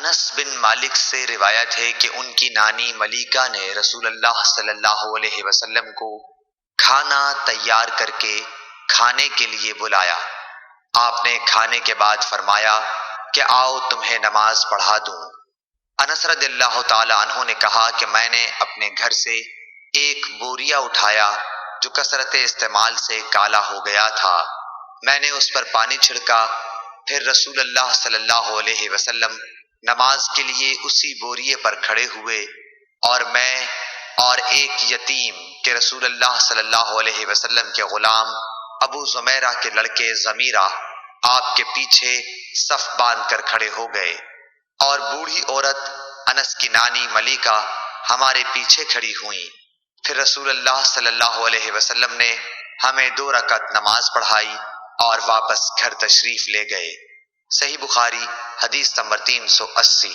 انس بن مالک سے روایت ہے کہ ان کی نانی ملیکہ نے رسول اللہ صلی اللہ علیہ وسلم کو کھانا تیار کر کے کھانے کے لیے بلایا۔ آپ نے کھانے کے بعد فرمایا کہ آؤ تمہیں نماز پڑھا دوں۔ انس رضی اللہ تعالی عنہ نے کہا کہ میں نے اپنے گھر سے ایک بوریا اٹھایا جو کثرت استعمال سے کالا ہو گیا تھا۔ میں نے اس پر پانی چھڑکا، پھر رسول اللہ صلی اللہ علیہ وسلم نماز کے لیے اسی بوریے پر کھڑے ہوئے، اور میں اور ایک یتیم کہ رسول اللہ صلی اللہ علیہ وسلم کے غلام ابو زمیرہ کے لڑکے ضمیرہ آپ کے پیچھے صف باندھ کر کھڑے ہو گئے، اور بوڑھی عورت انس کی نانی ملیکہ ہمارے پیچھے کھڑی ہوئیں۔ پھر رسول اللہ صلی اللہ علیہ وسلم نے ہمیں 2 رکعت نماز پڑھائی اور واپس گھر تشریف لے گئے۔ صحیح بخاری حدیث نمبر 380۔